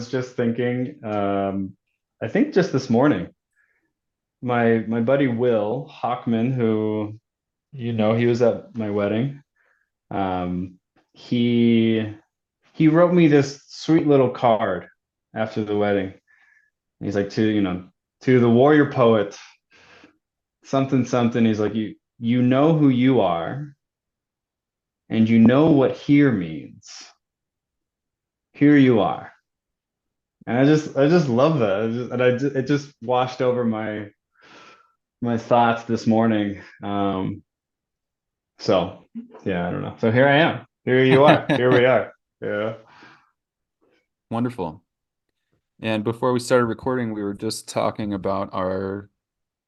was just thinking, I think just this morning, my buddy Will Hockman, who he was at my wedding. Um, he he wrote me this sweet little card after the wedding. He's like, to the warrior poet, something something. He's like, you know who you are, and you know what here means. Here you are. And I just love that. It just washed over my thoughts this morning. So yeah, I don't know. So here I am. Here you are. Here we are. Yeah. Wonderful. And before we started recording, we were just talking about our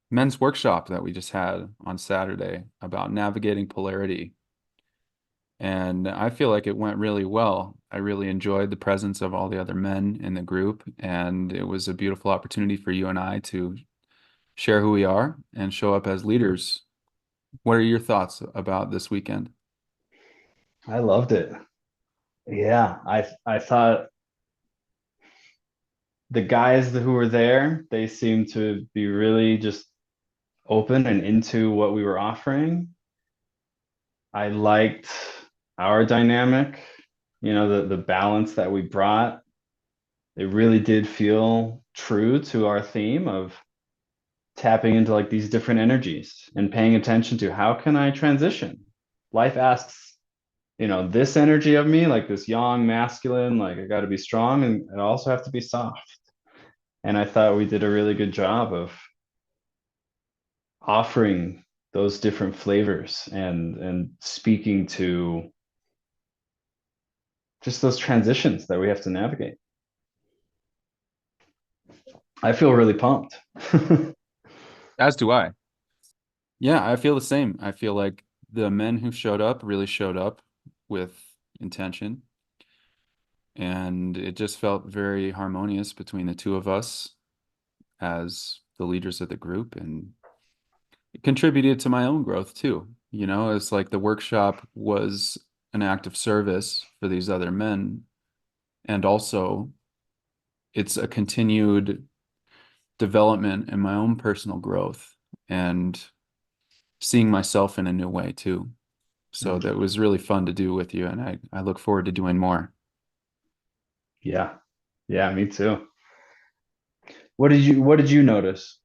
men's workshop that we just had on Saturday about navigating polarity. And I feel like it went really well. I really enjoyed the presence of all the other men in the group, and it was a beautiful opportunity for you and I to share who we are and show up as leaders. What are your thoughts about this weekend? I loved it. Yeah, I thought the guys who were there, they seemed to be really just open and into what we were offering. I liked our dynamic, the balance that we brought. It really did feel true to our theme of tapping into like these different energies and paying attention to how can I transition? Life asks, this energy of me, like this yang masculine, like I got to be strong and I also have to be soft. And I thought we did a really good job of offering those different flavors and speaking to just those transitions that we have to navigate. I feel really pumped. As do I. Yeah, I feel the same. I feel like the men who showed up really showed up with intention, and it just felt very harmonious between the two of us as the leaders of the group, and it contributed to my own growth too. It's like the workshop was an act of service for these other men, and also it's a continued development in my own personal growth and seeing myself in a new way too. So that was really fun to do with you, and I look forward to doing more. Yeah. Yeah, me too. What did you notice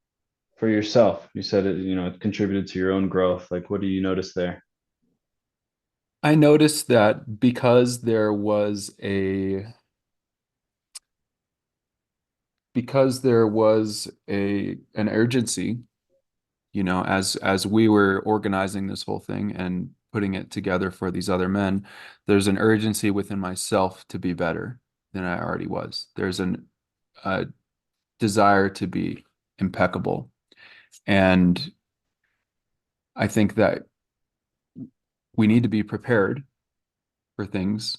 for yourself? You said it contributed to your own growth. Like what do you notice there? I noticed that because there was a an urgency, as we were organizing this whole thing and putting it together for these other men, there's an urgency within myself to be better than I already was. There's a desire to be impeccable. And I think that we need to be prepared for things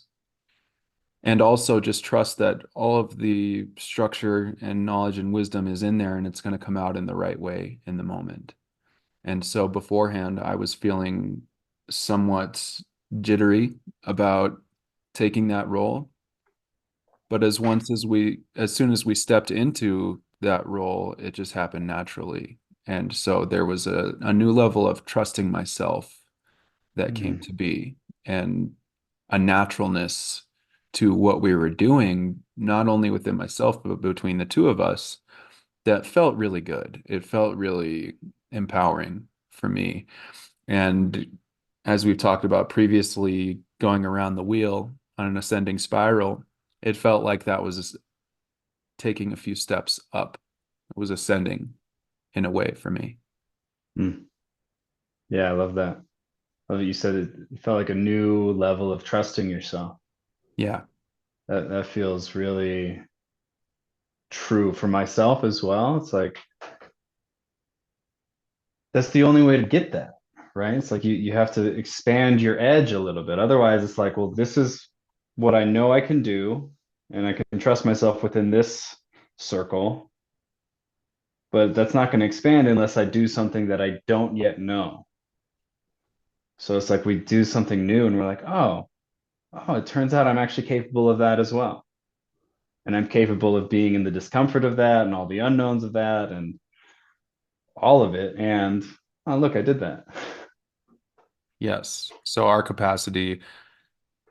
and also just trust that all of the structure and knowledge and wisdom is in there and it's going to come out in the right way in the moment. And so beforehand, I was feeling somewhat jittery about taking that role. But as soon as we stepped into that role, it just happened naturally. And so there was a new level of trusting myself that came Mm. to be and a naturalness to what we were doing, not only within myself, but between the two of us, that felt really good. It felt really empowering for me. And as we've talked about previously, going around the wheel on an ascending spiral, it felt like that was taking a few steps up. It was ascending in a way for me. Mm. Yeah, I love that. Love that you said it felt like a new level of trusting yourself. Yeah. That feels really true for myself as well. It's like that's the only way to get that, right? It's like you have to expand your edge a little bit. Otherwise, it's like, well, this is what I know I can do, and I can trust myself within this circle, but that's not going to expand unless I do something that I don't yet know. So it's like we do something new and we're like, oh, it turns out I'm actually capable of that as well. and I'm capable of being in the discomfort of that and all the unknowns of that and all of it. And oh, look, I did that. Yes. So our capacity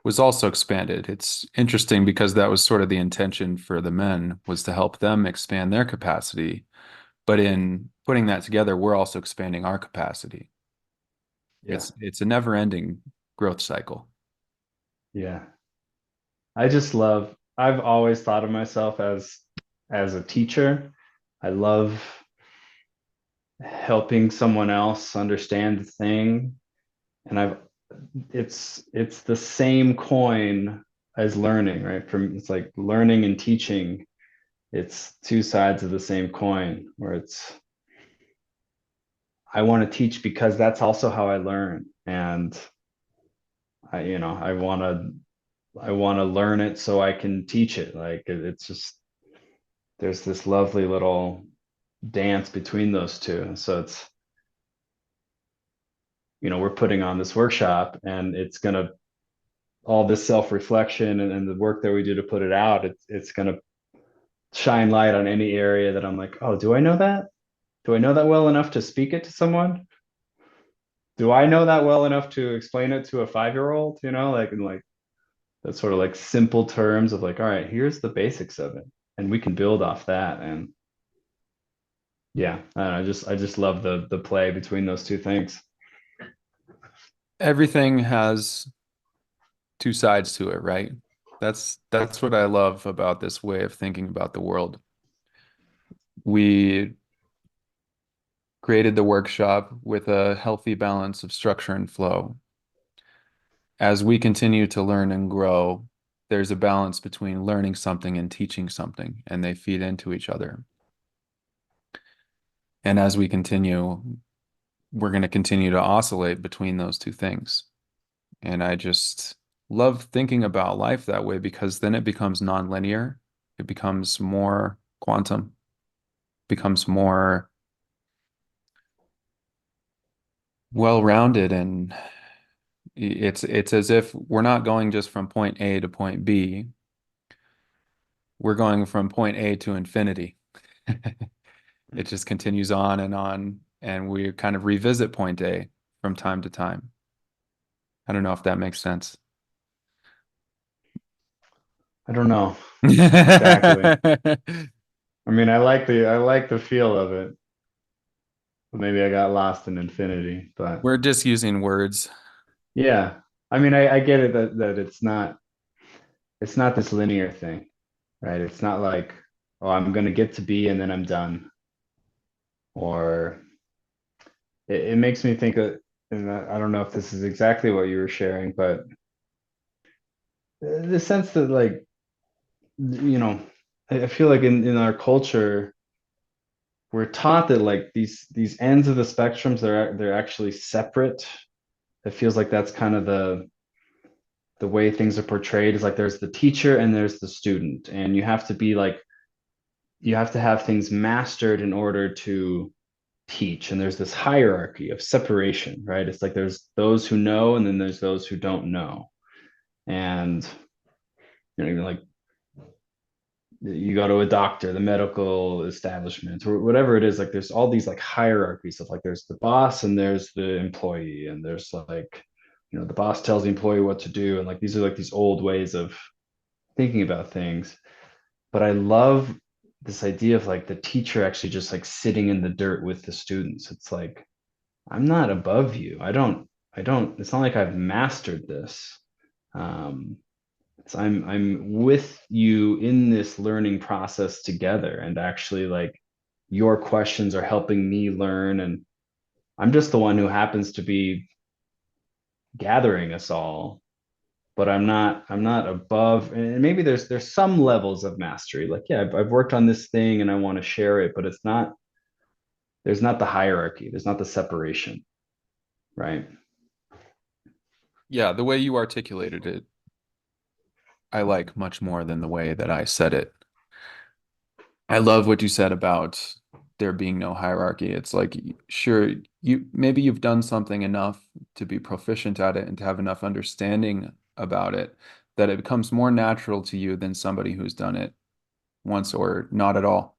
was also expanded. It's interesting because that was sort of the intention for the men was to help them expand their capacity. But in putting that together, we're also expanding our capacity. Yeah. It's a never-ending growth cycle. Yeah. I just love, I've always thought of myself as a teacher. I love helping someone else understand the thing. And I've it's the same coin as learning, right? From it's like learning and teaching. It's two sides of the same coin where it's I want to teach because that's also how I learn. And I want to learn it so I can teach it. Like it's just there's this lovely little dance between those two. So it's, we're putting on this workshop and it's going to all this self-reflection and the work that we do to put it out, it's going to shine light on any area that I'm like, oh, do I know that? Do I know that well enough to speak it to someone? Do I know that well enough to explain it to a 5-year-old? Like in like that sort of like simple terms of like, all right, here's the basics of it, and we can build off that. And yeah, I just love the play between those two things. Everything has two sides to it, right? That's what I love about this way of thinking about the world. We created the workshop with a healthy balance of structure and flow. As we continue to learn and grow, there's a balance between learning something and teaching something, and they feed into each other. And as we continue, we're going to continue to oscillate between those two things. And I just love thinking about life that way because then it becomes nonlinear. It becomes more quantum, becomes more well-rounded, and it's as if we're not going just from point A to point B. We're going from point A to infinity. It just continues on, and we kind of revisit point A from time to time. I don't know if that makes sense. I don't know exactly. I mean, I like the feel of it. Maybe I got lost in infinity, but We're just using words. yeah. I mean, I get it that it's not this linear thing, right? It's not like, oh, I'm gonna get to B and then I'm done. Or it makes me think of, and I don't know if this is exactly what you were sharing, but the sense that like, you know, I feel like in our culture, we're taught that like these ends of the spectrums, they're actually separate. It feels like that's kind of the way things are portrayed is like there's the teacher and there's the student, and you have to have things mastered in order to teach. And there's this hierarchy of separation, right? It's like there's those who know and then there's those who don't know. And even like you go to a doctor, the medical establishment, or whatever it is, like there's all these like hierarchies of like there's the boss and there's the employee, and there's like, the boss tells the employee what to do. And like these are like these old ways of thinking about things. But I love this idea of like the teacher actually just like sitting in the dirt with the students. It's like, I'm not above you. I don't, it's not like I've mastered this. Um, I'm with you in this learning process together, and actually like your questions are helping me learn, and I'm just the one who happens to be gathering us all. But I'm not above, and maybe there's some levels of mastery. Like, yeah, I've worked on this thing and I want to share it, but it's not there's not the hierarchy, there's not the separation, right? Yeah, the way you articulated it, I like much more than the way that I said it. I love what you said about there being no hierarchy. It's like, sure, maybe you've done something enough to be proficient at it and to have enough understanding about it that it becomes more natural to you than somebody who's done it once or not at all.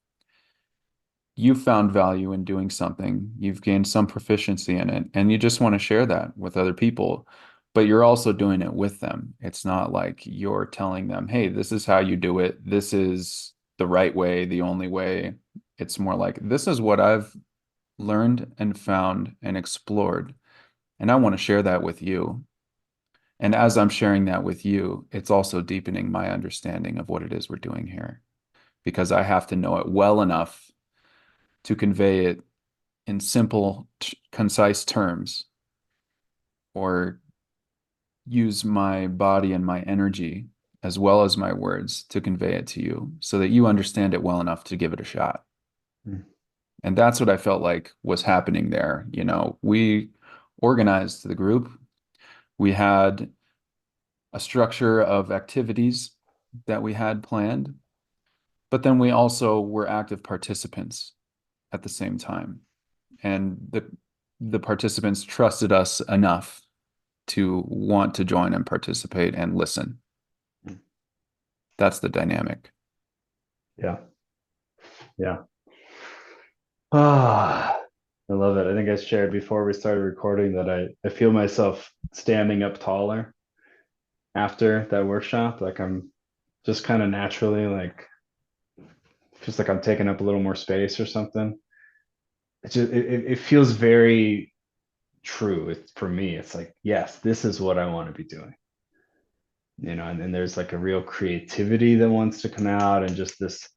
You've found value in doing something, you've gained some proficiency in it, and you just want to share that with other people, but you're also doing it with them. It's not like you're telling them, hey, this is how you do it. This is the right way, the only way. It's more like, this is what I've learned and found and explored, and I want to share that with you. And as I'm sharing that with you, it's also deepening my understanding of what it is we're doing here because I have to know it well enough to convey it in simple, concise terms or use my body and my energy as well as my words to convey it to you so that you understand it well enough to give it a shot. Mm. And that's what I felt like was happening there. We organized the group. We had a structure of activities that we had planned, but then we also were active participants at the same time. And the participants trusted us enough to want to join and participate and listen. Mm. That's the dynamic. Yeah. Yeah. Ah, I love it. I think I shared before we started recording that I feel myself standing up taller after that workshop. Like I'm just kind of naturally like just like I'm taking up a little more space or something. It feels very true. It's for me, it's like, yes, this is what I want to be doing. And there's like a real creativity that wants to come out and just this,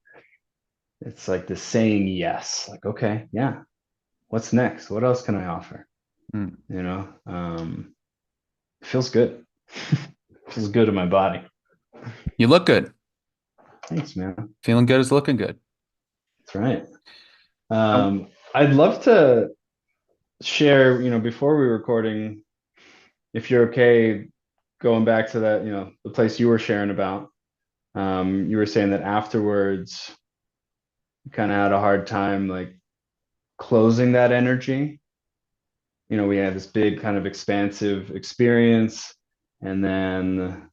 it's like this saying yes, like, okay, yeah, what's next? What else can I offer? Mm. It feels good. Feels good in my body. You look good. Thanks, man. Feeling good is looking good. That's right. Oh, I'd love to share, before we were recording, if you're okay, going back to that, the place you were sharing about. You were saying that afterwards, you kind of had a hard time like closing that energy. We had this big kind of expansive experience, and then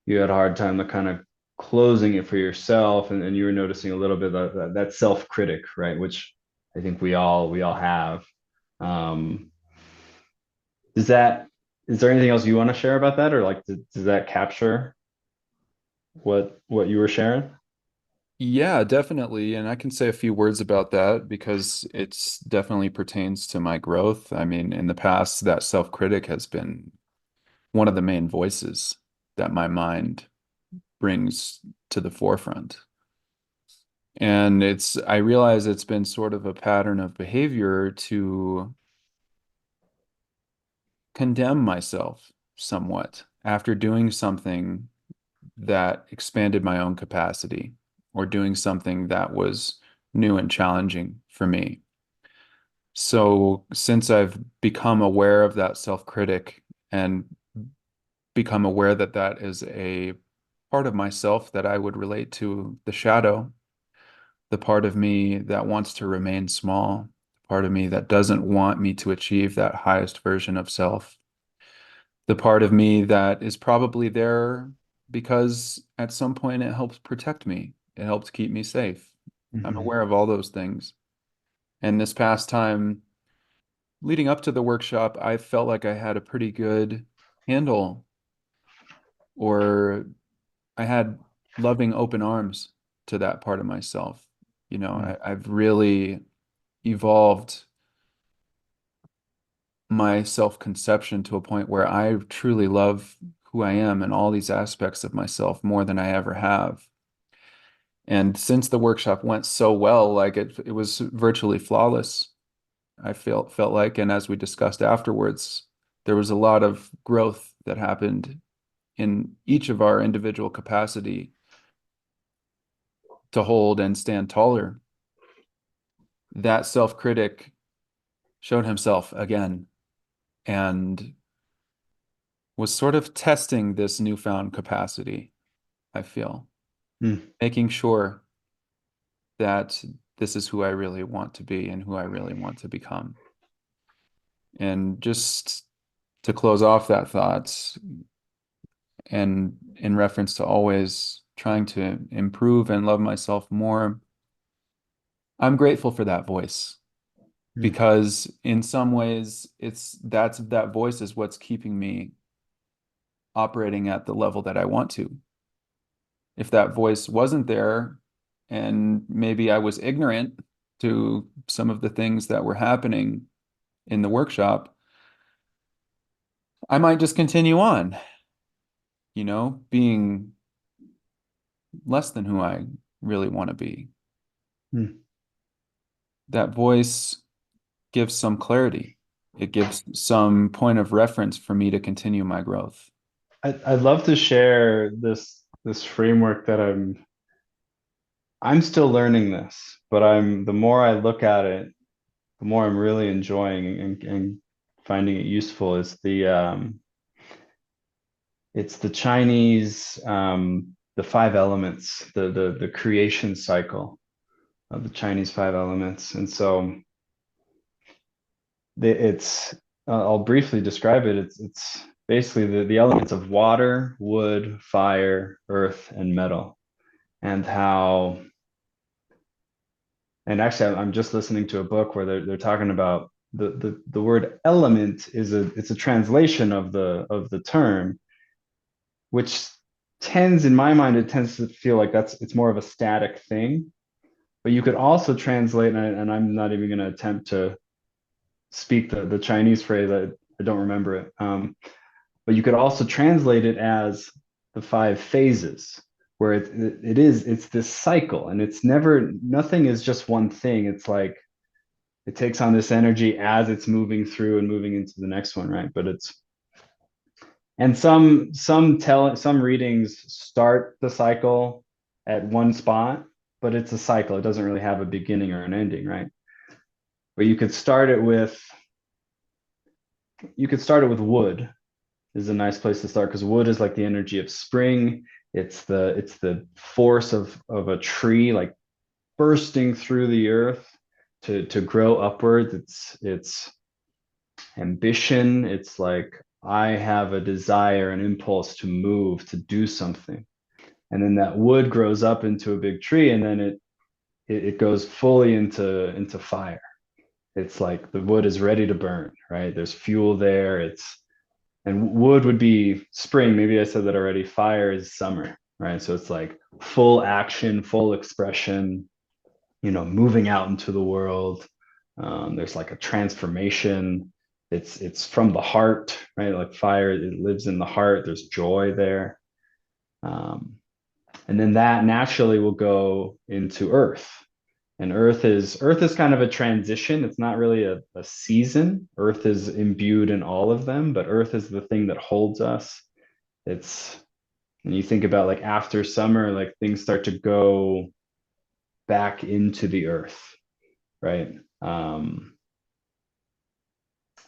you had a hard time like kind of closing it for yourself, and you were noticing a little bit of that self-critic, right? Which I think we all have. Um, Is that is there anything else you want to share about that, or like does that capture what you were sharing? yeah, definitely. And I can say a few words about that because it's definitely pertains to my growth. I mean, in the past, that self-critic has been one of the main voices that my mind brings to the forefront. And I realize it's been sort of a pattern of behavior to condemn myself somewhat after doing something that expanded my own capacity or doing something that was new and challenging for me. So, since I've become aware of that self-critic and become aware that that is a part of myself that I would relate to the shadow, the part of me that wants to remain small, the part of me that doesn't want me to achieve that highest version of self, the part of me that is probably there because at some point it helps protect me. It helps keep me safe. I'm Hmm. aware of all those things. And this past time, leading up to the workshop, I felt like I had a pretty good handle, or I had loving open arms to that part of myself. I've really evolved my self-conception to a point where I truly love who I am and all these aspects of myself more than I ever have. And since the workshop went so well, like it was virtually flawless, I felt like, and as we discussed afterwards, there was a lot of growth that happened in each of our individual capacity to hold and stand taller. That self-critic showed himself again and was sort of testing this newfound capacity, I feel, Mm. making sure that this is who I really want to be and who I really want to become. And just to close off that thought, and in reference to always trying to improve and love myself more. I'm grateful for that voice Mm. because in some ways that voice is what's keeping me operating at the level that I want to. If that voice wasn't there and maybe I was ignorant to some of the things that were happening in the workshop, I might just continue on, being less than who I really want to be. Mm. That voice gives some clarity. It gives some point of reference for me to continue my growth. I'd love to share this framework that I'm still learning this, but the more I look at it, the more I'm really enjoying and finding it useful is it's the Chinese the five elements, the creation cycle of the Chinese five elements. And so it's I'll briefly describe it. It's basically the elements of water, wood, fire, earth, and metal, and how. And actually, I'm just listening to a book where they're talking about the word element is it's a translation of the term, which tends, in my mind, it tends to feel like it's more of a static thing. But you could also translate, and I'm not even going to attempt to speak the Chinese phrase. I don't remember it. But you could also translate it as the five phases, where it's this cycle, and it's never nothing is just one thing. It's like it takes on this energy as it's moving through and moving into the next one, right? But it's and some readings start the cycle at one spot, but it's a cycle. It doesn't really have a beginning or an ending, right? But you could start it with wood is a nice place to start because wood is like the energy of spring. It's the force of a tree like bursting through the earth to grow upwards. It's ambition. It's like I have a desire, an impulse to move, to do something. And then that wood grows up into a big tree, and then it goes fully into fire. It's like the wood is ready to burn, right? There's fuel there. And wood would be spring. Maybe I said that already. Fire is summer, right? So it's like full action, full expression, moving out into the world. There's like a transformation. It's from the heart, right? Like fire, it lives in the heart. There's joy there. Um, and then that naturally will go into earth. And earth is kind of a transition. It's not really a season. Earth is imbued in all of them, but earth is the thing that holds us. It's and you think about like after summer, like things start to go back into the earth, right?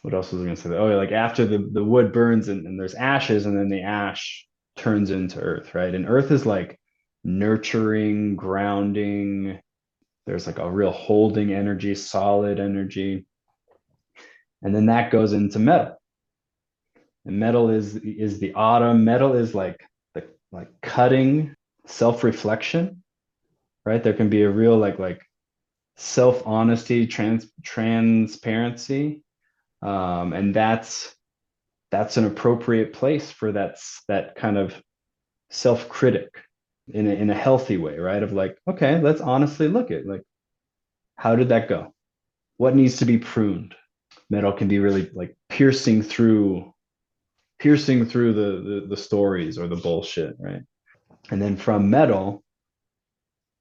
What else was I gonna say? Oh, yeah, like after the wood burns and there's ashes, and then the ash turns into earth, right? And earth is like nurturing, grounding. There's like a real holding energy, solid energy. And then that goes into metal. And metal is the autumn. Metal is the like cutting self-reflection, right? There can be a real like self-honesty, transparency. And that's an appropriate place for that kind of self-critic in a healthy way, right? Of like, okay, let's honestly look at like how did that go? What needs to be pruned? Metal can be really like piercing through the stories or the bullshit, right? And then from metal,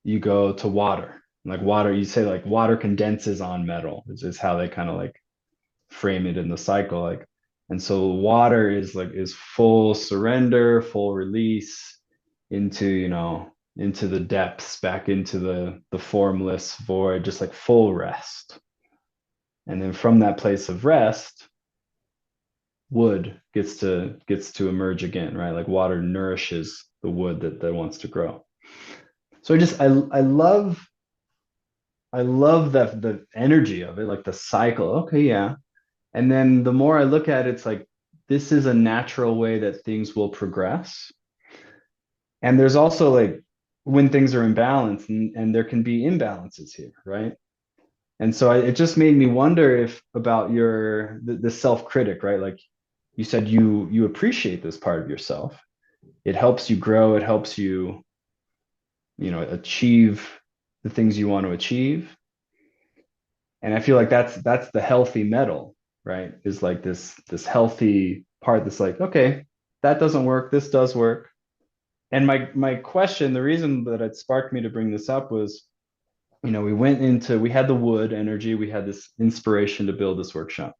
you go to water. Like water, you say like water condenses on metal, is how they kind of like frame it in the cycle. Like, and so water is full surrender, full release into the depths, back into the formless void, just like full rest. And then from that place of rest, wood gets to emerge again, right? Like water nourishes the wood that wants to grow. So I love that the energy of it, like the cycle. Okay, yeah. And then the more I look at it, it's like this is a natural way that things will progress. And there's also like when things are imbalanced, and there can be imbalances here, right? And so it just made me wonder if about the self-critic, right? Like you said, you appreciate this part of yourself. It helps you grow. It helps you, achieve the things you want to achieve. And I feel like that's the healthy metal, right? Is like this healthy part that's like, okay, that doesn't work. This does work. And my question, the reason that it sparked me to bring this up was, we had the wood energy, we had this inspiration to build this workshop.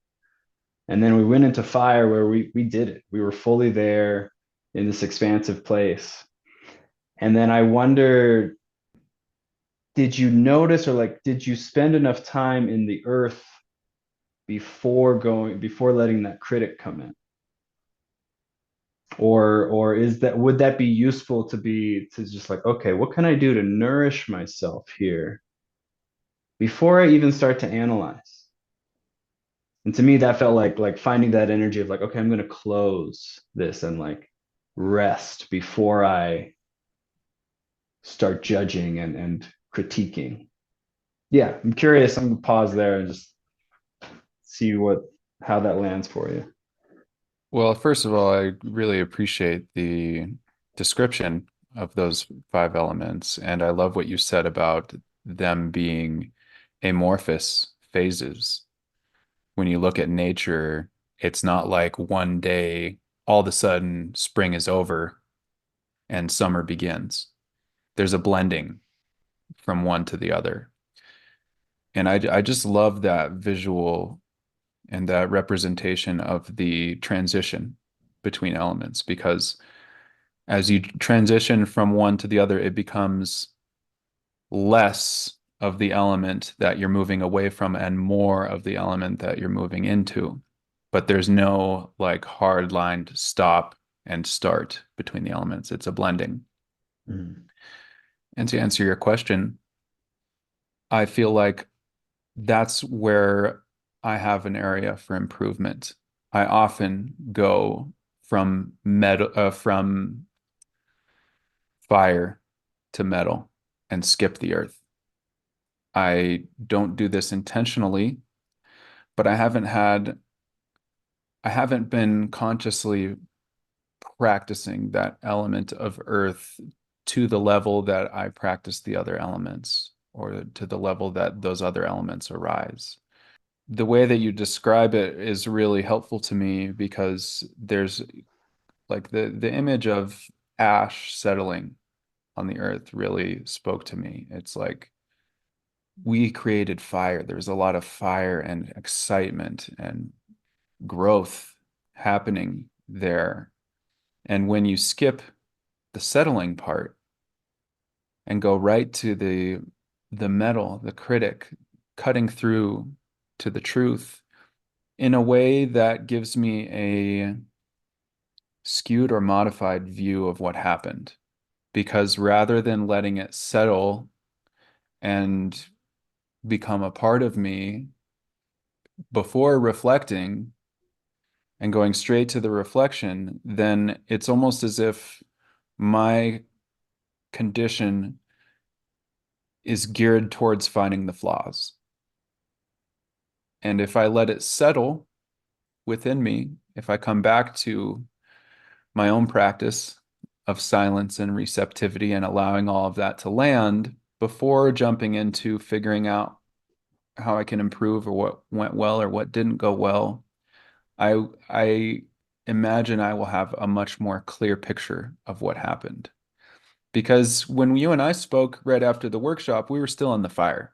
And then we went into fire where we did it. We were fully there in this expansive place. And then I wonder, did you notice, or like did you spend enough time in the earth before letting that critic come in? Or is that would that be useful to just like, okay, what can I do to nourish myself here before I even start to analyze? And to me, that felt like finding that energy of like, okay, I'm going to close this and like rest before I start judging and critiquing. Yeah, I'm curious. I'm gonna pause there and just see how that lands for you. Well, first of all, I really appreciate the description of those five elements, and I love what you said about them being amorphous phases. When you look at nature, it's not like one day all of a sudden spring is over and summer begins. There's a blending from one to the other. And I just love that visual and that representation of the transition between elements because as you transition from one to the other, it becomes less of the element that you're moving away from and more of the element that you're moving into. But there's no like hard lined stop and start between the elements. It's a blending. Mhm. And to answer your question, I feel like that's where I have an area for improvement. I often go from fire to metal and skip the earth. I don't do this intentionally, but I haven't been consciously practicing that element of earth to the level that I practice the other elements or to the level that those other elements arise. The way that you describe it is really helpful to me because there's like the image of ash settling on the earth really spoke to me. It's like we created fire. There's a lot of fire and excitement and growth happening there. And when you skip the settling part and go right to the metal, the critic, cutting through to the truth in a way that gives me a skewed or modified view of what happened. Because rather than letting it settle and become a part of me before reflecting and going straight to the reflection, then it's almost as if my condition is geared towards finding the flaws. And if I let it settle within me, if I come back to my own practice of silence and receptivity and allowing all of that to land before jumping into figuring out how I can improve or what went well or what didn't go well, I imagine I will have a much more clear picture of what happened. Because when you and I spoke right after the workshop, we were still in the fire.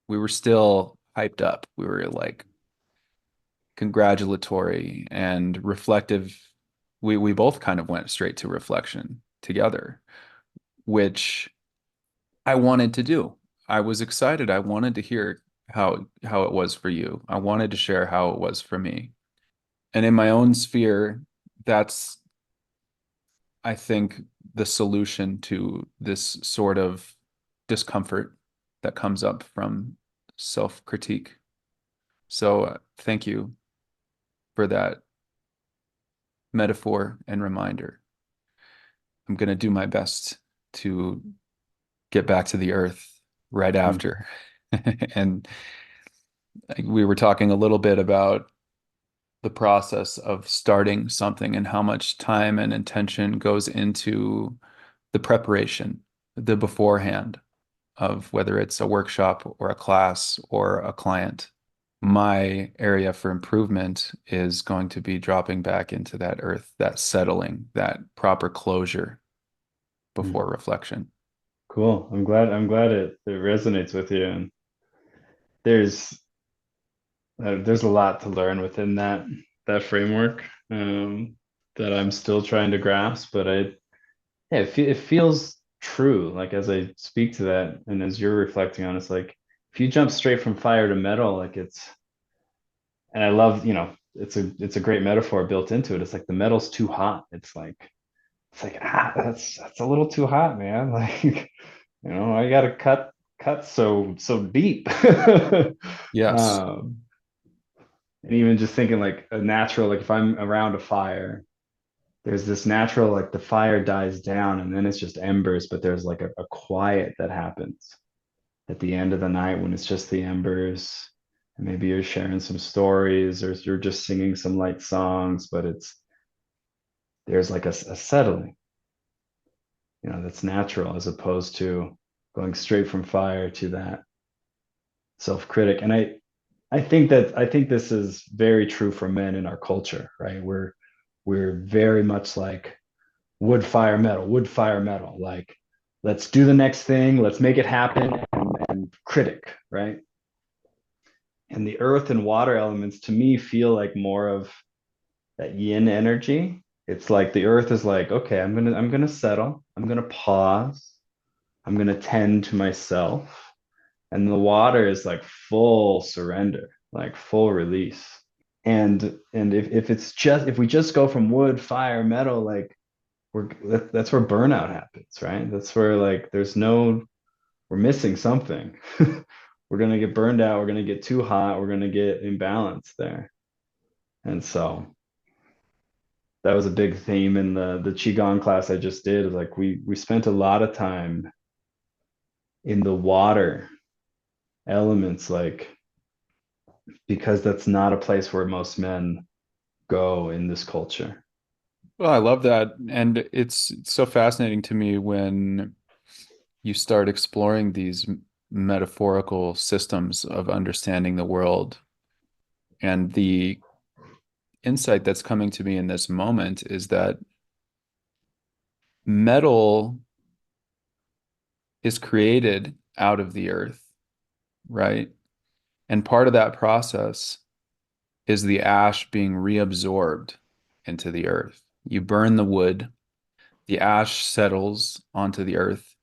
We were still hyped up. We were like congratulatory and reflective. We both kind of went straight to reflection together, which I wanted to do. I was excited. I wanted to hear how it was for you. I wanted to share how it was for me. And in my own sphere, that's, I think, the solution to this sort of discomfort that comes up from self-critique. So, thank you for that metaphor and reminder. I'm going to do my best to get back to the earth right Mm, after. And we were talking a little bit about the process of starting something and how much time and intention goes into the preparation, the beforehand of whether it's a workshop or a class or a client. My area for improvement is going to be dropping back into that earth, that settling, that proper closure mm. before reflection. Cool. I'm glad it resonates with you. And there's there's a lot to learn within that framework that I'm still trying to grasp. But yeah, it feels true. Like as I speak to that, and as you're reflecting on, it's like if you jump straight from fire to metal, like it's, and I love, it's a great metaphor built into it. It's like the metal's too hot. It's like that's a little too hot, man. Like I gotta cut so deep. Yes. um, and even just thinking like a natural, like if I'm around a fire, there's this natural, like the fire dies down and then it's just embers, but there's like a quiet that happens at the end of the night when it's just the embers. And maybe you're sharing some stories or you're just singing some light songs, but there's like a settling, that's natural as opposed to going straight from fire to that self-critic. And I think this is very true for men in our culture, right? We're very much like wood fire metal. Like, let's do the next thing, let's make it happen, and critic, right? And the earth and water elements to me feel like more of that yin energy. It's like the earth is like, okay, I'm gonna settle, I'm gonna pause, I'm gonna tend to myself. And the water is like full surrender, like full release. And if it's just if we just go from wood, fire, metal, like that's where burnout happens, right? That's where like we're missing something. We're gonna get burned out, we're gonna get too hot, we're gonna get imbalanced there. And so that was a big theme in the qigong class I just did. Like we spent a lot of time in the water elements, like because that's not a place where most men go in this culture. Well, I love that. And it's so fascinating to me when you start exploring these metaphorical systems of understanding the world. And the insight that's coming to me in this moment is that metal is created out of the earth, right? And part of that process is the ash being reabsorbed into the earth. You burn the wood, the ash settles onto the earth,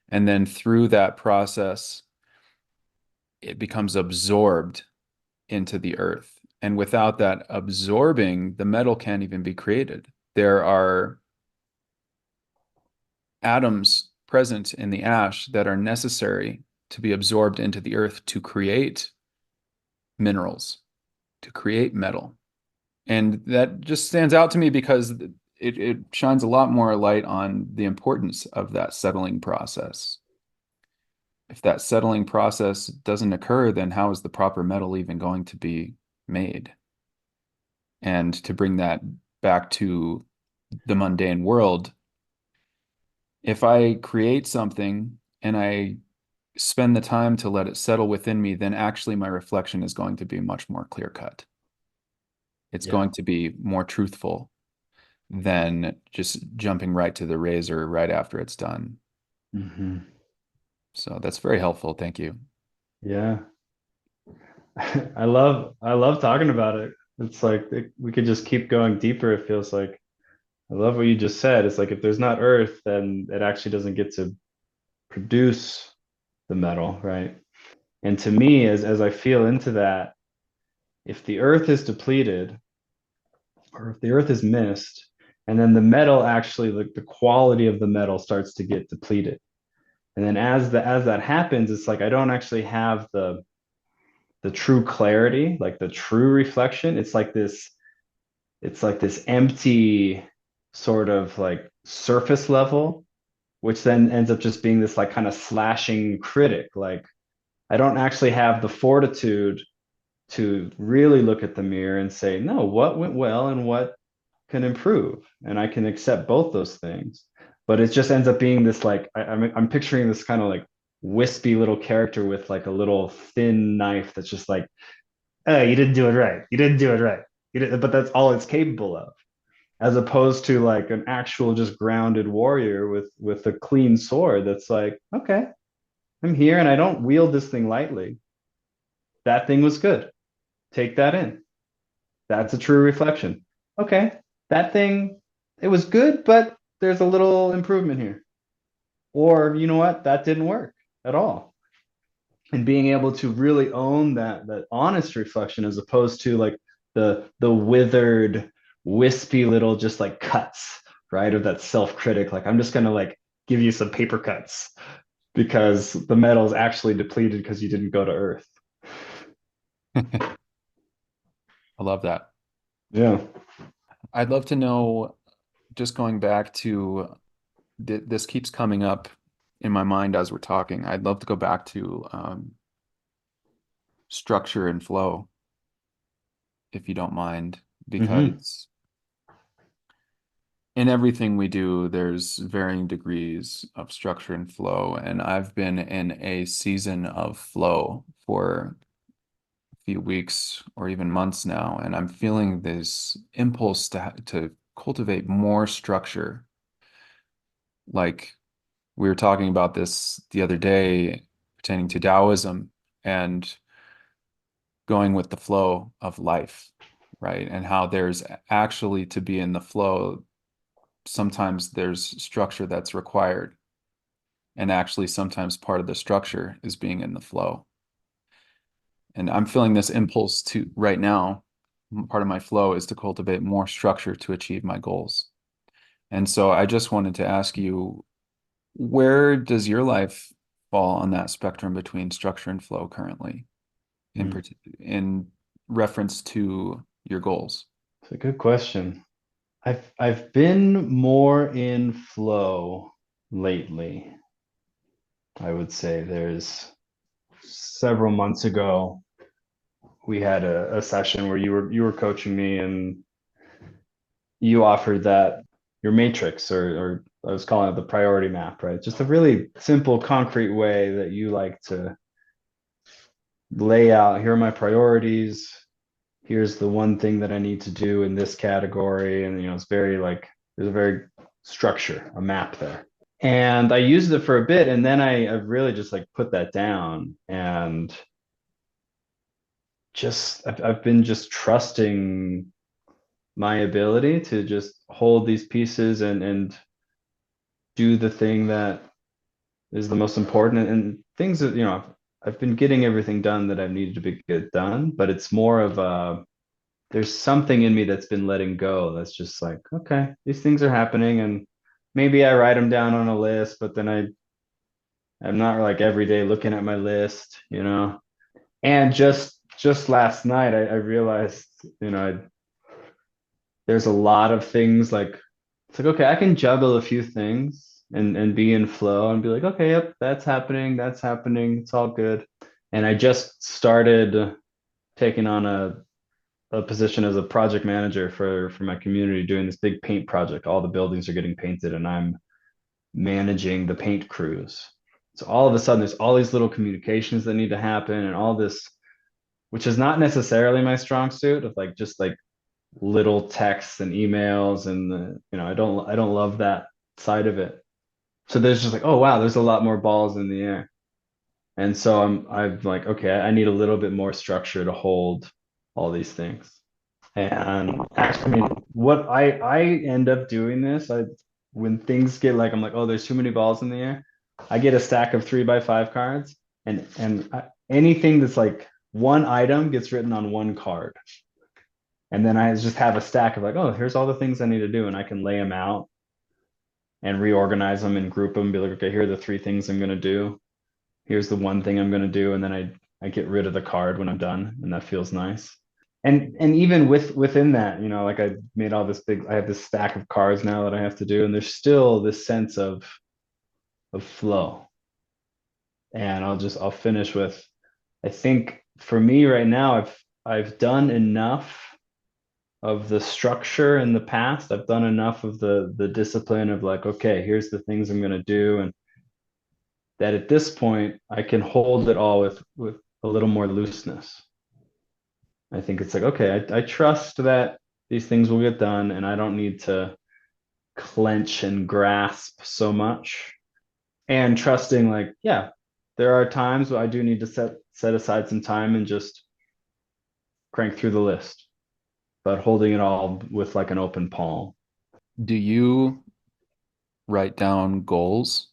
and then through that process, it becomes absorbed into the earth. And without that absorbing, the metal can't even be created. There are atoms present in the ash that are necessary to be absorbed into the earth to create minerals, to create metal. And that just stands out to me because it shines a lot more light on the importance of that settling process. If that settling process doesn't occur, then how is the proper metal even going to be made? And to bring that back to the mundane world, if I create something and I spend the time to let it settle within me, then actually my reflection is going to be much more clear cut. It's Yeah. going to be more truthful than just jumping right to the razor right after it's done. Hmm. So that's very helpful. Thank you. Yeah. I love talking about it. It's like we could just keep going deeper. It feels like I love what you just said. It's like if there's not earth, then it actually doesn't get to produce the metal, right? And to me, as I feel into that, if the earth is depleted or if the earth is missed, and then the metal actually, like the quality of the metal starts to get depleted. And then as that happens, it's like I don't actually have the true clarity, like the true reflection. It's like this empty. sort of like surface level, which then ends up just being this like kind of slashing critic. Like I don't actually have the fortitude to really look at the mirror and say, no, what went well and what can improve. And I can accept both those things. But it just ends up being this like I'm picturing this kind of like wispy little character with like a little thin knife that's just like, oh, you didn't do it right. You didn't do it right. But that's all it's capable of, as opposed to like an actual just grounded warrior with a clean sword that's like, okay, I'm here and I don't wield this thing lightly. That thing was good. Take that in. That's a true reflection. Okay, that thing, it was good, but there's a little improvement here. Or you know what? That didn't work at all. And being able to really own that honest reflection as opposed to like the withered, wispy little just like cuts, right? Of that self-critic. Like I'm just gonna like give you some paper cuts because the metal is actually depleted because you didn't go to Earth. I love that. Yeah. I'd love to know, just going back to this keeps coming up in my mind as we're talking. I'd love to go back to structure and flow, if you don't mind, Mm-hmm. because in everything we do, there's varying degrees of structure and flow. And I've been in a season of flow for a few weeks or even months now, and I'm feeling this impulse to cultivate more structure. Like we were talking about this the other day pertaining to Taoism and going with the flow of life, right? And how there's actually to be in the flow, sometimes there's structure that's required. And actually, sometimes part of the structure is being in the flow. And I'm feeling this impulse to right now, part of my flow is to cultivate more structure to achieve my goals. And so I just wanted to ask you, where does your life fall on that spectrum between structure and flow currently, in reference to your goals? It's a good question. I've been more in flow lately. I would say there's several months ago we had a session where you were coaching me and you offered that your matrix or I was calling it the priority map, right? Just a really simple, concrete way that you like to lay out, here are my priorities, here's the one thing that I need to do in this category. And it's very like there's a very structure, a map there. And I used it for a bit, and then I've really just like put that down and just I've been just trusting my ability to just hold these pieces and do the thing that is the most important. And things that I've been getting everything done that I've needed to be get done, but it's more of a there's something in me that's been letting go. That's just like, okay, these things are happening, and maybe I write them down on a list, but then I'm not like every day looking at my list. And just last night, I realized, there's a lot of things like it's like, okay, I can juggle a few things and be in flow and be like, okay, yep, that's happening, it's all good. And I just started taking on a position as a project manager for my community doing this big paint project. All the buildings are getting painted and I'm managing the paint crews. So all of a sudden there's all these little communications that need to happen and all this, which is not necessarily my strong suit of like just like little texts and emails and I don't love that side of it. So there's just like, oh wow, there's a lot more balls in the air. And so I'm like, okay, I need a little bit more structure to hold all these things. And actually, what I end up doing this, when things get like I'm like, oh, there's too many balls in the air, I get a stack of 3x5 cards, and anything that's like one item gets written on one card, and then I just have a stack of like, oh, here's all the things I need to do, and I can lay them out and reorganize them and group them, and be like, okay, here are the three things I'm gonna do. Here's the one thing I'm gonna do, and then I get rid of the card when I'm done, and that feels nice. And even within that, like I made all this big, I have this stack of cards now that I have to do, and there's still this sense of flow. And I'll finish with, I think for me right now, I've done enough of the structure in the past. I've done enough of the discipline of like, okay, here's the things I'm gonna do, and that at this point I can hold it all with a little more looseness. I think it's like, okay, I trust that these things will get done, and I don't need to clench and grasp so much. And trusting, like, yeah, there are times where I do need to set aside some time and just crank through the list, but holding it all with like an open palm. Do you write down goals?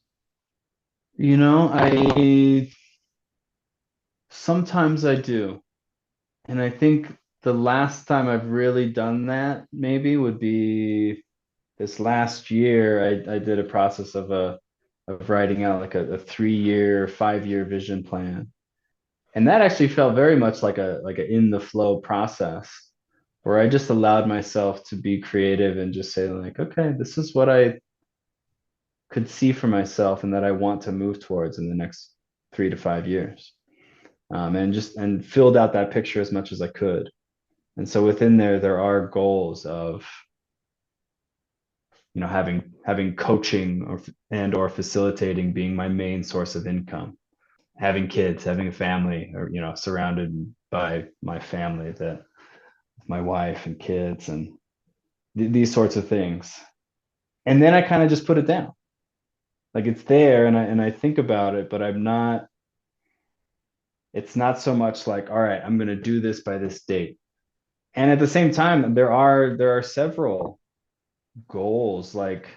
I sometimes I do. And I think the last time I've really done that maybe would be this last year. I did a process of writing out like a 3 year, 5 year vision plan. And that actually felt very much like a in the flow process where I just allowed myself to be creative and just say like, okay, this is what I could see for myself and that I want to move towards in the next 3 to 5 years. And filled out that picture as much as I could. And so within there are goals of, having coaching or facilitating being my main source of income, having kids, having a family, or surrounded by my family, that my wife and kids, and these sorts of things. And then I kind of just put it down. Like it's there, and I think about it, but it's not so much like, all right, I'm going to do this by this date. And at the same time, there are several goals, like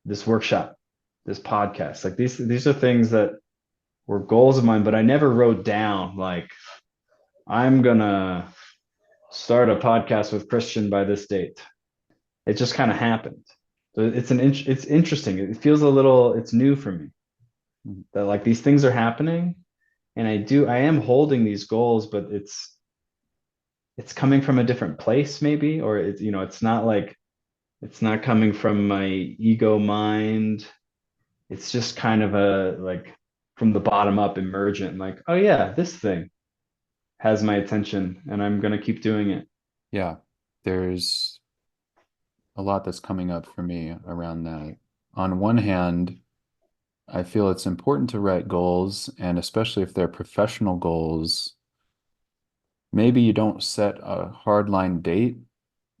this workshop, this podcast. Like these are things that were goals of mine, but I never wrote down like, I'm gonna start a podcast with Kristian by this date. It just kind of happened. So it's interesting. It feels a little, it's new for me that like these things are happening, and I am holding these goals, but it's coming from a different place maybe, or it's not coming from my ego mind. It's just kind of a like from the bottom up, emergent, like, oh yeah, this thing has my attention and I'm gonna keep doing it. Yeah, there's a lot that's coming up for me around that. On one hand, I feel it's important to write goals, and especially if they're professional goals, maybe you don't set a hard line date,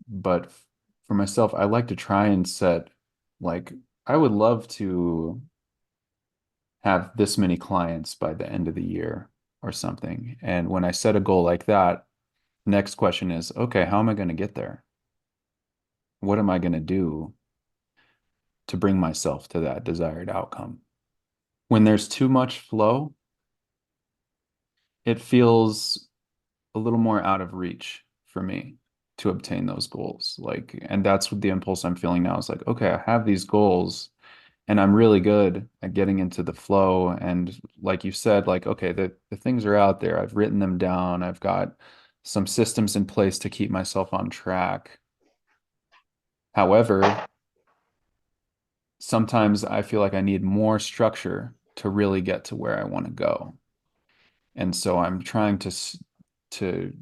but for myself, I like to try and set, like, I would love to have this many clients by the end of the year or something. And when I set a goal like that, next question is, okay, how am I going to get there? What am I going to do to bring myself to that desired outcome? When there's too much flow, it feels a little more out of reach for me to obtain those goals. Like, and that's what the impulse I'm feeling now is like, okay, I have these goals and I'm really good at getting into the flow. And like you said, like, okay, the things are out there. I've written them down. I've got some systems in place to keep myself on track. However, sometimes I feel like I need more structure to really get to where I want to go. And so I'm trying to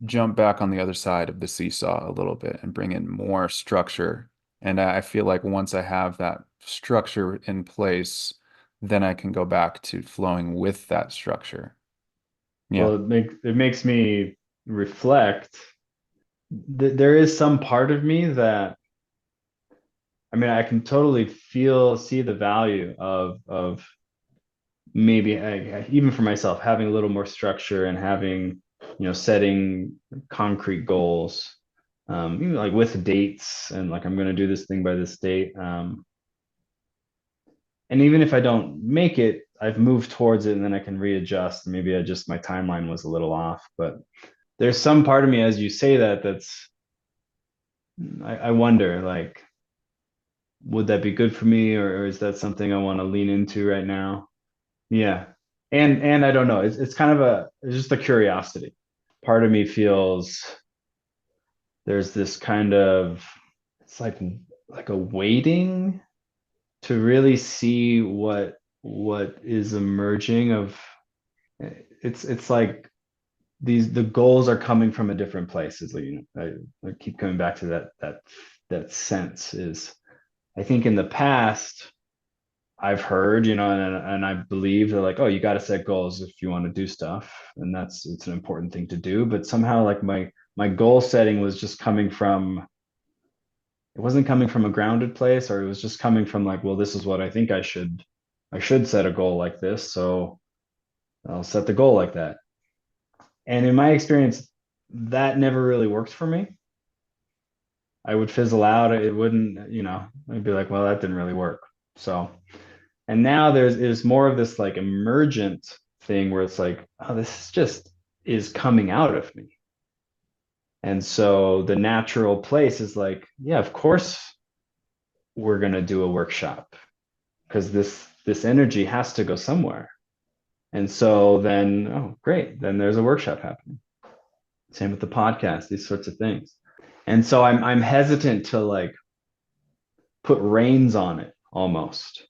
jump back on the other side of the seesaw a little bit and bring in more structure. And I feel like once I have that structure in place, then I can go back to flowing with that structure. Yeah. Well, it makes me reflect. There is some part of me that, I mean, I can totally see the value of maybe even for myself having a little more structure and having, setting concrete goals, even like with dates, and like I'm going to do this thing by this date. And even if I don't make it, I've moved towards it, and then I can readjust. Maybe my timeline was a little off, but there's some part of me as you say that's, I wonder, like, would that be good for me, or is that something I want to lean into right now? Yeah. And I don't know. It's kind of it's just a curiosity. part of me feels there's this kind of, it's like a waiting to really see what is emerging of, it's like the goals are coming from a different place. Is like, I keep coming back to that sense is, I think in the past I've heard, and I believe they're like, oh, you got to set goals if you want to do stuff, and it's an important thing to do. But somehow, like my goal setting was just coming from, it wasn't coming from a grounded place, or it was just coming from like, well, this is what I think I should set a goal like this, so I'll set the goal like that. And in my experience, that never really worked for me. I would fizzle out. It wouldn't, I'd be like, well, that didn't really work. So, and now there's more of this like emergent thing where it's like, oh, this just is coming out of me. And so the natural place is like, yeah, of course we're going to do a workshop because this energy has to go somewhere. And so then, oh, great, then there's a workshop happening. Same with the podcast, these sorts of things. And so I'm hesitant to like put reins on it almost,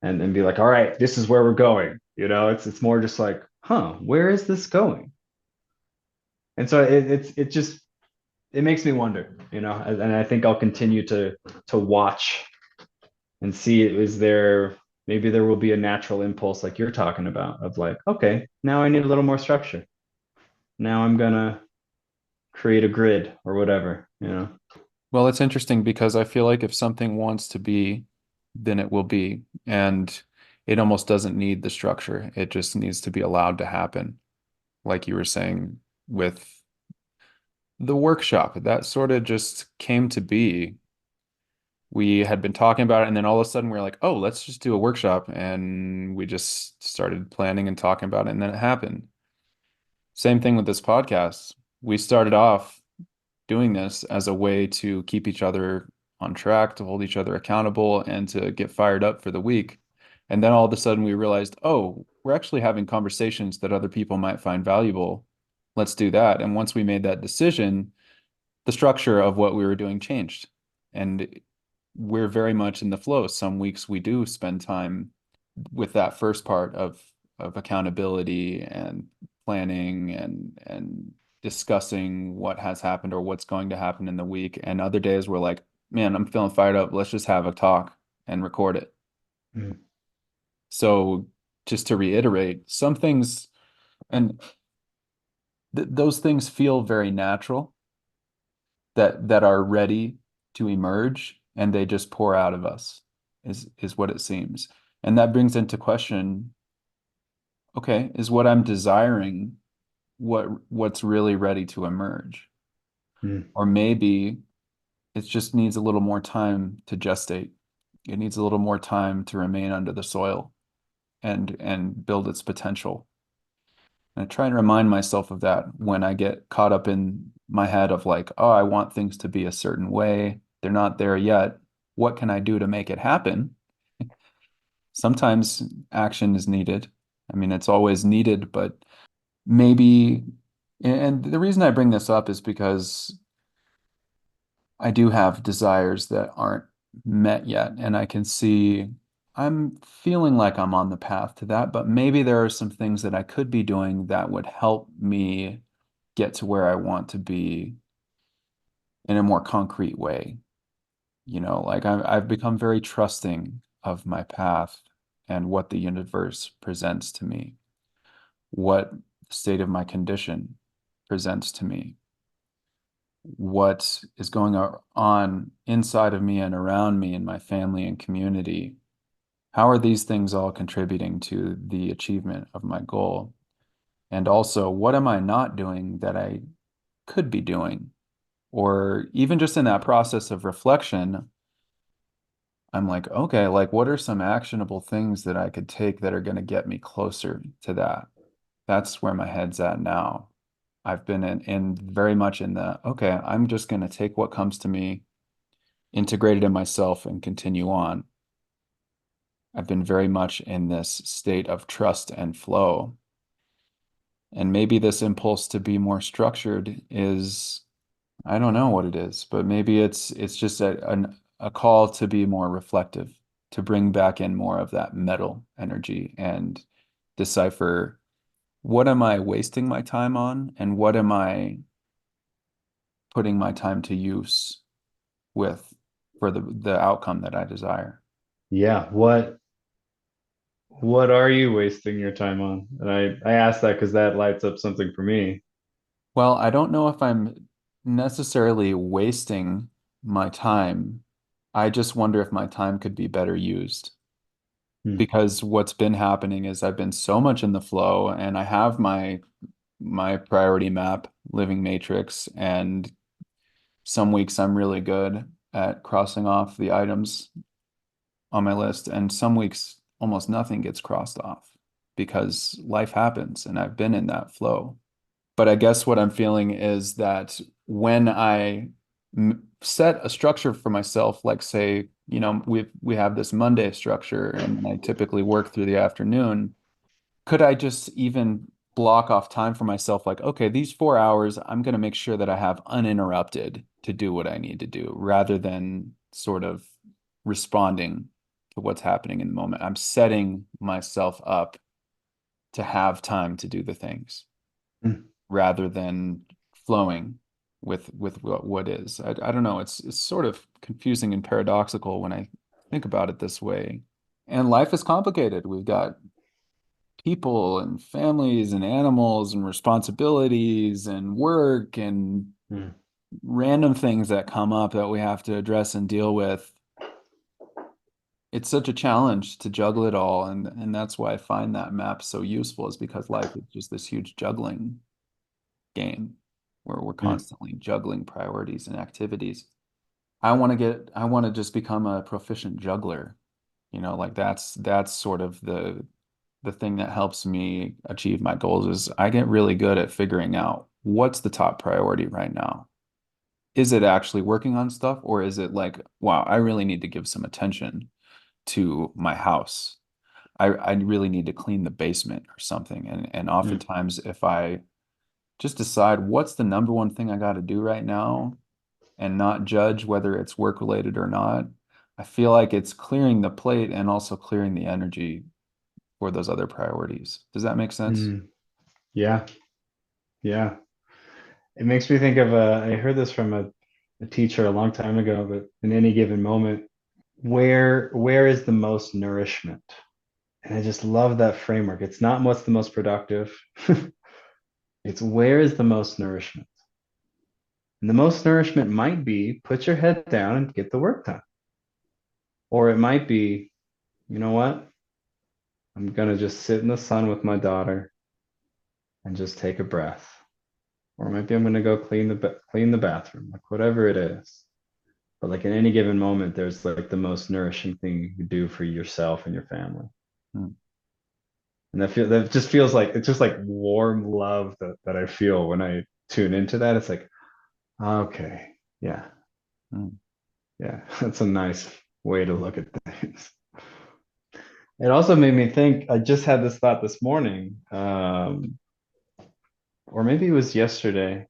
and be like, all right, this is where we're going. It's more just like, huh, where is this going? And so it just, it makes me wonder, and I think I'll continue to watch and see, is there, maybe there will be a natural impulse like you're talking about of like, okay, now I need a little more structure. Now I'm gonna create a grid or whatever. Well, it's interesting because I feel like if something wants to be, then it will be. And it almost doesn't need the structure. It just needs to be allowed to happen. Like you were saying with the workshop, that sort of just came to be. We had been talking about it, and then all of a sudden we are like, oh, let's just do a workshop. And we just started planning and talking about it, and then it happened. Same thing with this podcast. We started off doing this as a way to keep each other on track, to hold each other accountable, and to get fired up for the week. And then all of a sudden we realized, oh, we're actually having conversations that other people might find valuable. Let's do that. And once we made that decision, the structure of what we were doing changed. And we're very much in the flow. Some weeks we do spend time with that first part of accountability and planning and discussing what has happened or what's going to happen in the week. And other days we're like, man, I'm feeling fired up. Let's just have a talk and record it. Mm. So just to reiterate, some things and th those things feel very natural that are ready to emerge and they just pour out of us is what it seems. And that brings into question, okay, is what I'm desiring what's really ready to emerge? Mm. Or maybe it just needs a little more time to gestate. It needs a little more time to remain under the soil and build its potential. And I try and remind myself of that when I get caught up in my head of like, oh, I want things to be a certain way. They're not there yet. What can I do to make it happen? Sometimes action is needed. I mean, it's always needed, but maybe, and the reason I bring this up is because I do have desires that aren't met yet, and I can see I'm feeling like I'm on the path to that, but maybe there are some things that I could be doing that would help me get to where I want to be in a more concrete way. Like I've become very trusting of my path and what the universe presents to me, what the state of my condition presents to me, what is going on inside of me and around me in my family and community. How are these things all contributing to the achievement of my goal? And also, what am I not doing that I could be doing? Or even just in that process of reflection, I'm like, okay, like what are some actionable things that I could take that are going to get me closer to that? That's where my head's at now. I've been in very much in the, okay, I'm just going to take what comes to me, integrate it in myself, and continue on. I've been very much in this state of trust and flow. And maybe this impulse to be more structured is, I don't know what it is, but maybe it's just a call to be more reflective, to bring back in more of that metal energy and decipher, what am I wasting my time on and what am I putting my time to use with for the outcome that I desire. Yeah. What are you wasting your time on? And I ask that because that lights up something for me. Well, I don't know if I'm necessarily wasting my time. I just wonder if my time could be better used. Hmm. Because what's been happening is I've been so much in the flow and I have my priority map, living matrix, and some weeks I'm really good at crossing off the items on my list, and some weeks almost nothing gets crossed off because life happens and I've been in that flow. But I guess what I'm feeling is that when I set a structure for myself, like say, we have this Monday structure and I typically work through the afternoon, could I just even block off time for myself like, okay, these 4 hours, I'm going to make sure that I have uninterrupted to do what I need to do rather than sort of responding to what's happening in the moment. I'm setting myself up to have time to do the things Hmm. rather than flowing with what is. I don't know. It's sort of confusing and paradoxical when I think about it this way. And life is complicated. We've got people and families and animals and responsibilities and work and Hmm. random things that come up that we have to address and deal with. It's such a challenge to juggle it all, and that's why I find that map so useful is because life is just this huge juggling game where we're Hmm. constantly juggling priorities and activities. I want to just become a proficient juggler. Like that's sort of the thing that helps me achieve my goals is I get really good at figuring out what's the top priority right now. Is it actually working on stuff or is it like, wow, I really need to give some attention to my house. I really need to clean the basement or something. And Hmm. oftentimes if I just decide what's the number one thing I got to do right now and not judge whether it's work related or not, I feel like it's clearing the plate and also clearing the energy for those other priorities. Does that make sense? Hmm. Yeah. Yeah. It makes me think of I heard this from a teacher a long time ago, but in any given moment, where is the most nourishment? And I just love that framework. It's not what's the most productive. It's where is the most nourishment? And the most nourishment might be put your head down and get the work done. Or it might be, you know what? I'm gonna just sit in the sun with my daughter and just take a breath. Or maybe I'm gonna go clean the bathroom, like whatever it is. But like in any given moment, there's like the most nourishing thing you can do for yourself and your family. Mm, And that just feels like it's just like warm love that I feel when I tune into that. It's like, okay, yeah, mm. yeah, that's a nice way to look at things. It also made me think, I just had this thought this morning, or maybe it was yesterday.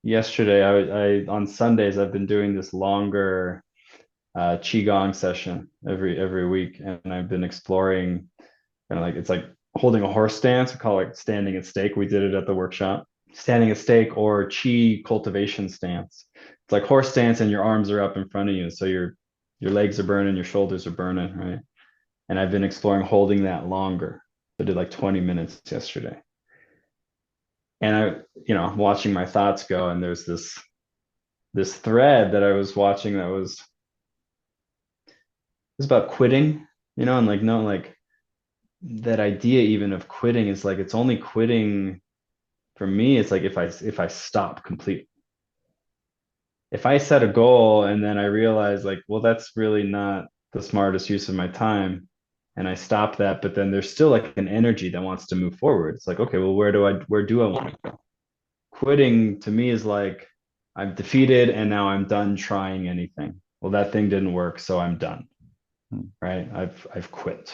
Yesterday, on Sundays, I've been doing this longer qigong session every week, and I've been exploring kind of like it's like holding a horse stance. We call it standing at stake. We did it at the workshop. Standing at stake or chi cultivation stance. It's like horse stance, and your arms are up in front of you, so your legs are burning, your shoulders are burning, right? And I've been exploring holding that longer. I did like 20 minutes yesterday, and I'm watching my thoughts go, and there's this thread that I was watching that was about quitting, and like no, like that idea even of quitting is like it's only quitting for me. It's like if I stop completely. If I set a goal and then I realize like, well, that's really not the smartest use of my time, and I stop that, but then there's still like an energy that wants to move forward. It's like, okay, well, where do I want to go? Quitting to me is like I'm defeated and now I'm done trying anything. Well, that thing didn't work, so I'm done, Mm. right? I've quit.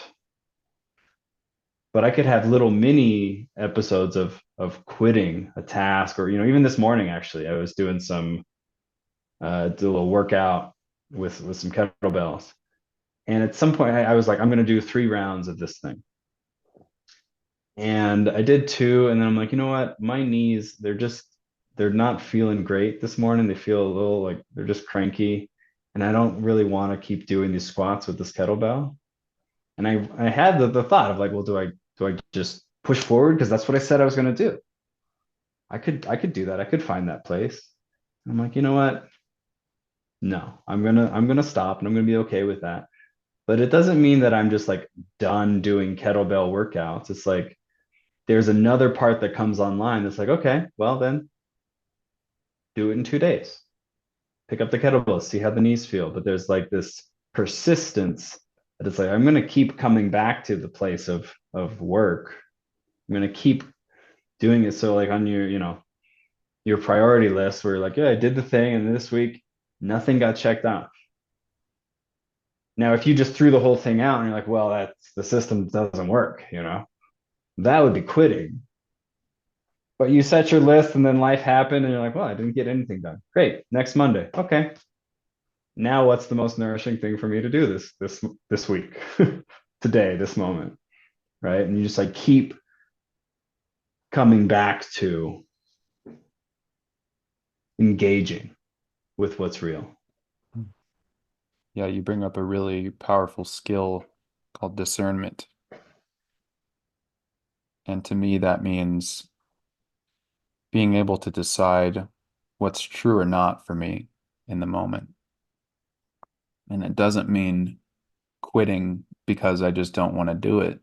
but I could have little mini episodes of quitting a task, or even this morning actually I was doing some did a little workout with some kettlebells, and at some point I was like, I'm going to do 3 rounds of this thing, and I did two, and then I'm like, you know what, my knees, they're not feeling great this morning. They feel a little like they're just cranky, and I don't really want to keep doing these squats with this kettlebell. And I had the thought of like, well, do I just push forward because that's what I said I was going to do? I could do that. I could find that place. And I'm like, you know what? No, I'm gonna stop, and I'm gonna be okay with that. But it doesn't mean that I'm just like done doing kettlebell workouts. It's like there's another part that comes online that's like, okay, well then do it in 2 days. Pick up the kettlebell, see how the knees feel. But there's like this persistence that it's like I'm gonna keep coming back to the place of work. I'm gonna keep doing it. So like on your priority list where you're like, yeah, I did the thing, and this week nothing got checked off. Now, if you just threw the whole thing out and you're like, well, that's the system doesn't work, that would be quitting. But you set your list and then life happened and you're like, well, I didn't get anything done. Great. Next Monday. Okay. Now what's the most nourishing thing for me to do this week? Today, this moment. Right. And you just like keep coming back to engaging with what's real. Yeah, you bring up a really powerful skill called discernment. And to me, that means being able to decide what's true or not for me in the moment. And it doesn't mean quitting because I just don't want to do it.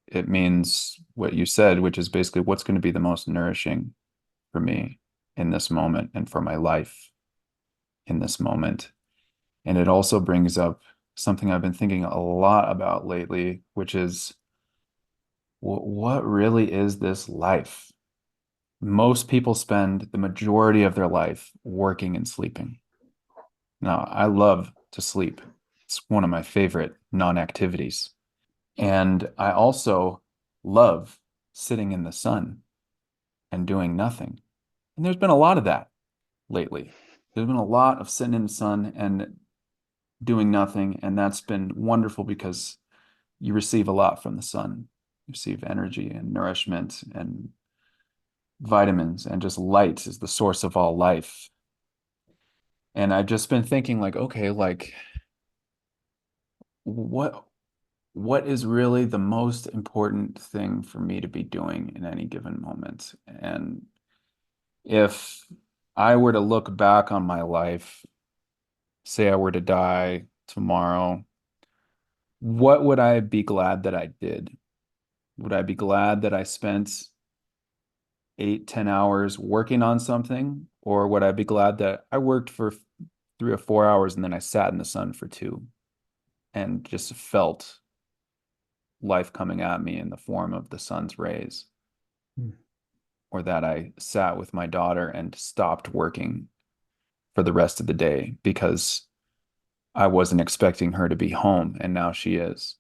It means what you said, which is basically what's going to be the most nourishing for me in this moment and for my life in this moment. And it also brings up something I've been thinking a lot about lately, which is what really is this life? Most people spend the majority of their life working and sleeping. Now, I love to sleep. It's one of my favorite non-activities. And I also love sitting in the sun and doing nothing. And there's been a lot of that lately. There's been a lot of sitting in the sun and doing nothing. And that's been wonderful because you receive a lot from the sun. You receive energy and nourishment and vitamins, and just light is the source of all life. And I've just been thinking like, okay, like what what is really the most important thing for me to be doing in any given moment? And if I were to look back on my life, say I were to die tomorrow, what would I be glad that I did? Would I be glad that I spent 8, 10 hours working on something? Or would I be glad that I worked for 3 or 4 hours and then I sat in the sun for two and just felt life coming at me in the form of the sun's rays? Hmm. Or that I sat with my daughter and stopped working for the rest of the day because I wasn't expecting her to be home and now she is.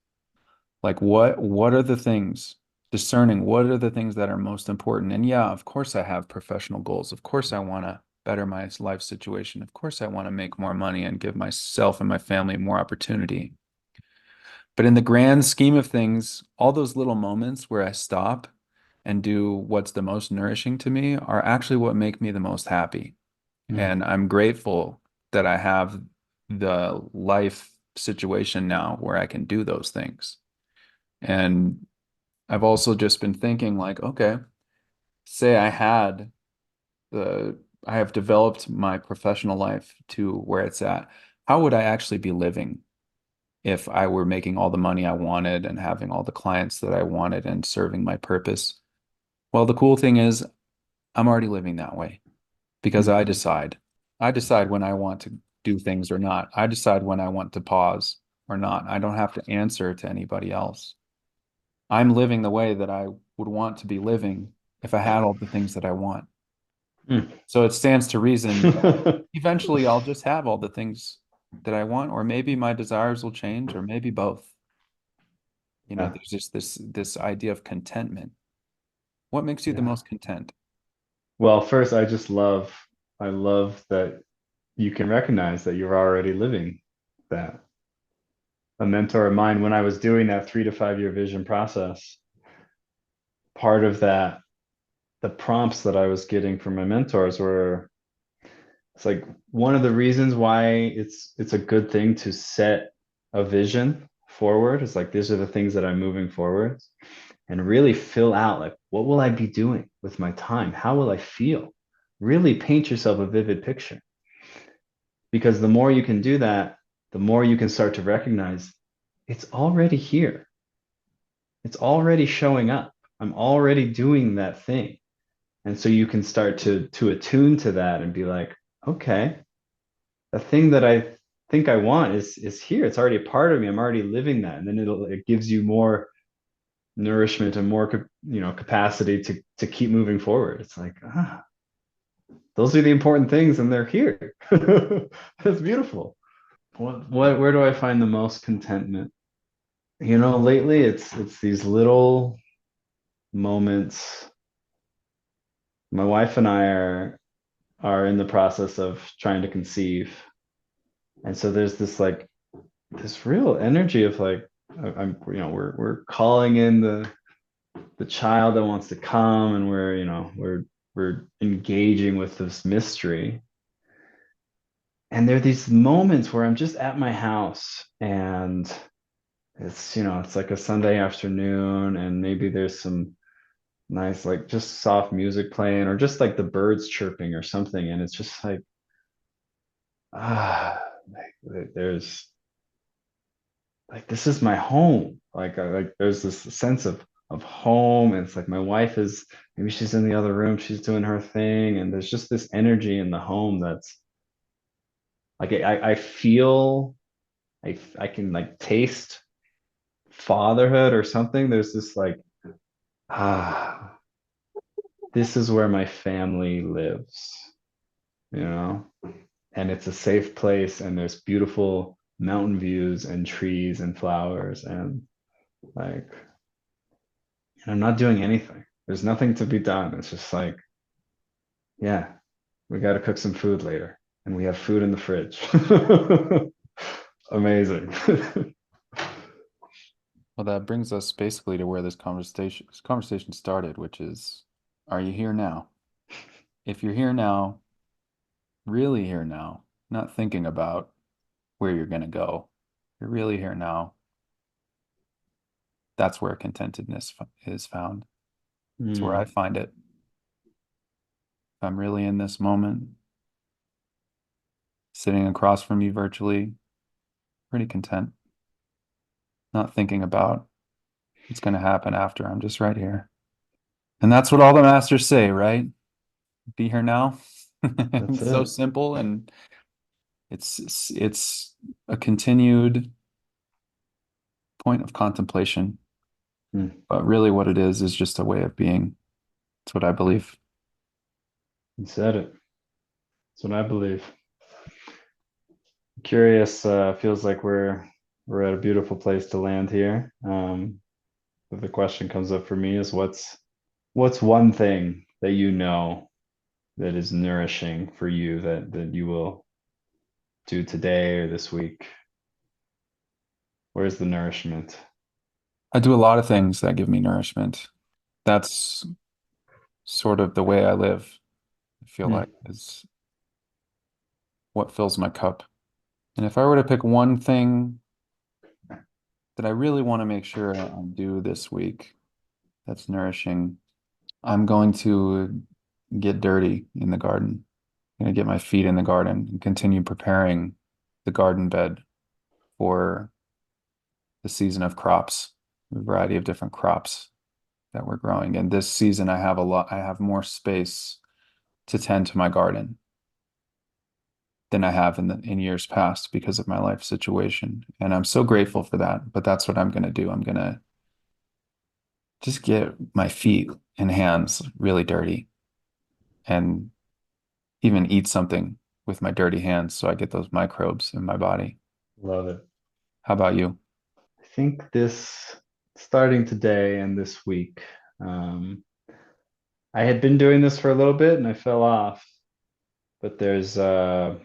Like what are the things, discerning what are the things that are most important? And yeah, of course I have professional goals. Of course I want to better my life situation. Of course I want to make more money and give myself and my family more opportunity. But in the grand scheme of things, all those little moments where I stop and do what's the most nourishing to me are actually what make me the most happy. Hmm. And I'm grateful that I have the life situation now where I can do those things. And I've also just been thinking like, okay, say I have developed my professional life to where it's at. How would I actually be living if I were making all the money I wanted and having all the clients that I wanted and serving my purpose? Well, the cool thing is I'm already living that way because Hmm. I decide. I decide when I want to do things or not. I decide when I want to pause or not. I don't have to answer to anybody else. I'm living the way that I would want to be living if I had all the things that I want. Hmm. So it stands to reason that eventually I'll just have all the things that I want, or maybe my desires will change, or maybe both. Yeah. There's just this idea of contentment. What makes you the Yeah. most content? Well, first, I love that you can recognize that you're already living that. A mentor of mine, when I was doing that 3 to 5 year vision process, part of that, the prompts that I was getting from my mentors were, it's like one of the reasons why it's a good thing to set a vision forward. It's like these are the things that I'm moving forward and really fill out like what will I be doing with my time? How will I feel? Really paint yourself a vivid picture because the more you can do that, the more you can start to recognize it's already here. It's already showing up. I'm already doing that thing. And so you can start to attune to that and be like, okay, the thing that I think I want is here. It's already a part of me. I'm already living that. And then it gives you more nourishment and more capacity to keep moving forward. It's like, those are the important things and they're here. That's beautiful. What where do I find the most contentment? Lately it's these little moments. My wife and I are in the process of trying to conceive. And so there's this real energy of like I'm we're calling in the child that wants to come and we're engaging with this mystery. And there are these moments where I'm just at my house and it's like a Sunday afternoon and maybe there's some nice like just soft music playing or just like the birds chirping or something and it's just like ah there's like this is my home like there's this sense of home and it's like my wife is maybe she's in the other room she's doing her thing and there's just this energy in the home that's like I feel I can like taste fatherhood or something there's this like ah this is where my family lives you know and it's a safe place and there's beautiful mountain views and trees and flowers and like and I'm not doing anything. There's nothing to be done. It's just like, yeah, we got to cook some food later, and we have food in the fridge. Amazing. Well, that brings us basically to where this conversation started, which is, are you here now? If you're here now, really here now, not thinking about where you're going to go, you're really here now. That's where contentedness is found. It's where I Mm, find it. If I'm really in this moment, sitting across from you virtually, pretty content, not thinking about what's going to happen after. I'm just right here. And that's what all the masters say, right? Be here now. that's It's so it. simple and it's a continued point of contemplation. Mm, But really what it is just a way of being. It's what I believe. you said it. That's what I believe. Curious. Feels like we're at a beautiful place to land here. But the question comes up for me is what's one thing that you know that is nourishing for you that you will do today or this week? Where's the nourishment? I do a lot of things that give me nourishment. That's sort of the way I live, I feel Hmm. like, is what fills my cup. And if I were to pick one thing that I really want to make sure I do this week that's nourishing, I'm going to get dirty in the garden. I'm going to get my feet in the garden and continue preparing the garden bed for the season of crops, a variety of different crops that we're growing. And this season, I have more space to tend to my garden than I have in years past because of my life situation. And I'm so grateful for that. But that's what I'm going to do. I'm going to just get my feet and hands really dirty and even eat something with my dirty hands so I get those microbes in my body. Love it. How about you? I think this starting today and this week. Um, I had been doing this for a little bit and I fell off, but there's an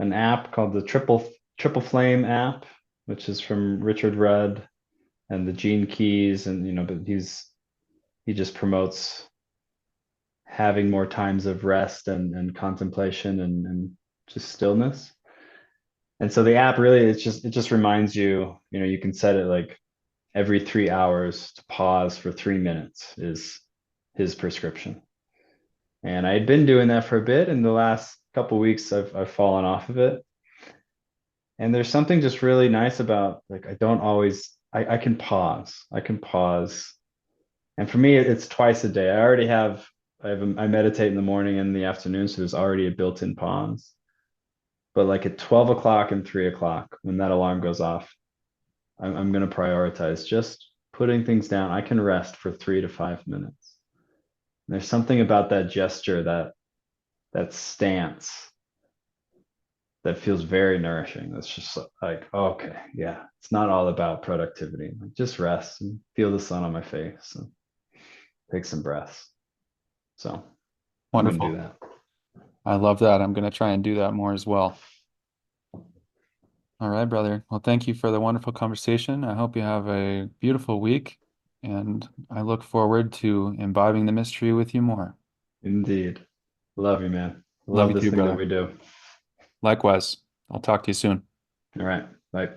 app called the Triple Flame app, which is from Richard Rudd and the Gene Keys, and but he just promotes having more times of rest and contemplation and just stillness. And so the app really it just reminds you, you can set it like every 3 hours to pause for 3 minutes is his prescription. And I had been doing that for a bit. In the last couple of weeks, I've fallen off of it. And there's something just really nice about like I don't always I can pause. I can pause. And for me, it's twice a day. I meditate in the morning and the afternoon, so there's already a built-in pause. But like at 12 o'clock and 3 o'clock, when that alarm goes off, I'm going to prioritize just putting things down. I can rest for 3 to 5 minutes. And there's something about that gesture, that stance that feels very nourishing. That's just like, okay, yeah, it's not all about productivity. Like just rest and feel the sun on my face and take some breaths. So I'm going to do Wonderful. that. I love that. I'm going to try and do that more as well. All right, brother. Well, thank you for the wonderful conversation. I hope you have a beautiful week, and I look forward to imbibing the mystery with you more. Indeed. Love you, man. Love Love you this too, thing that brother. we do. Likewise. I'll talk to you soon. All right. Bye.